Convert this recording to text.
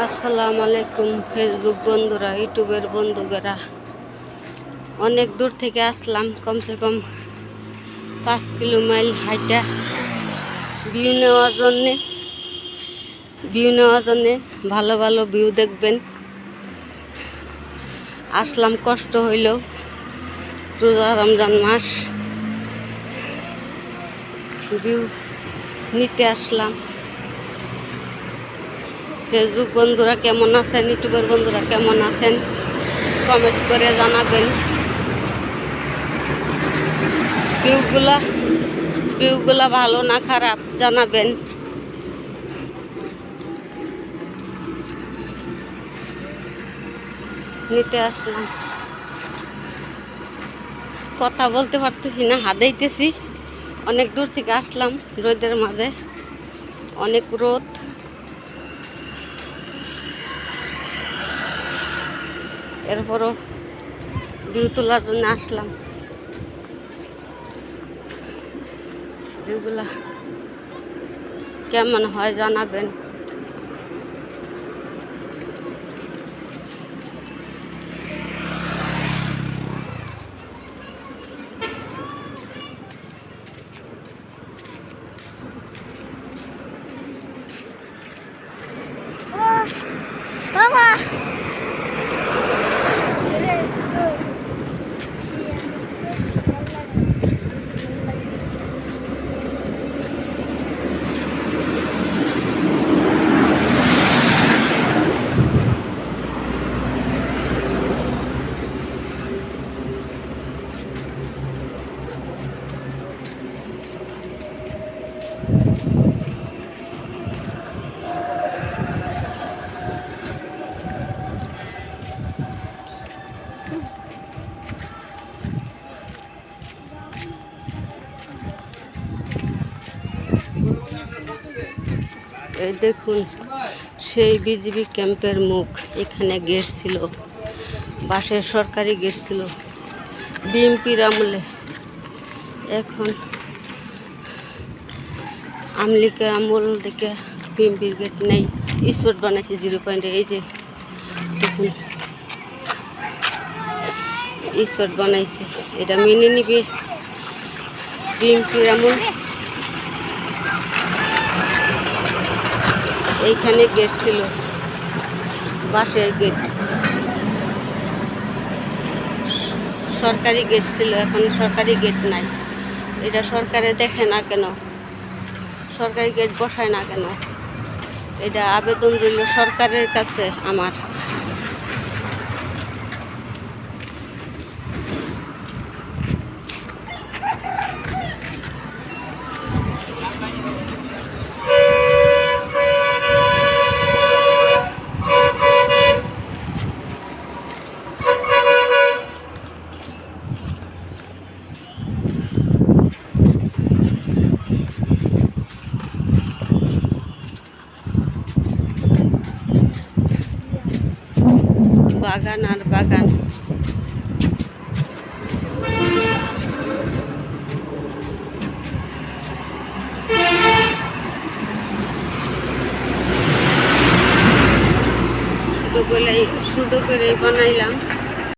আসসালামু আলাইকুম ফেসবুক বন্ধুরা, ইউটিউবের বন্ধুরা। অনেক দূর থেকে আসলাম, কমসে কম 5 কিলোমাইল হাইটা ভিউ নেওয়ার জন্যে ভালো ভালো ভিউ দেখবেন। আসলাম কষ্ট হইলেও, রোজা রমজান মাস, ভিউ নিতে আসলাম। ফেসবুক বন্ধুরা কেমন আছেন, ইউটিউবের বন্ধুরা কেমন আছেন, কমেন্ট করে জানাবেন। ভিউগুলা ভালো না খারাপ জানাবেন। নিতে আসলাম, কথা বলতে পারতেছি না, হাদাইতেছি। অনেক দূর থেকে আসলাম, রোদের মাঝে, অনেক রোদ। এরপরও ভিউ তোলার জন্য আসলাম। ভিউগুলা কেমন হয় জানাবেন। Mama. এই দেখুন, সেই বিজিবি ক্যাম্পের মুখ। এখানে গেট ছিল, বাসের সরকারি গেট ছিল বিএমপির আমলে। এখন আমলিকের আমল দেখে বিএমপির গেট নেই, স্পট বানাইছে 0 পয়েন্টে। এই যে দেখুন, স্পট বানাইছে। এটা মেনে নিবে বিএমপির আমল। এইখানে গেট ছিল, বাসের গেট, সরকারি গেট ছিল। এখন সরকারি গেট নাই। এটা সরকারে দেখে না কেন, সরকারি গেট বসায় না কেন? এটা আবেদন রইল সরকারের কাছে আমার। বাগান আর বাগান। শুধু করে বানাইলাম।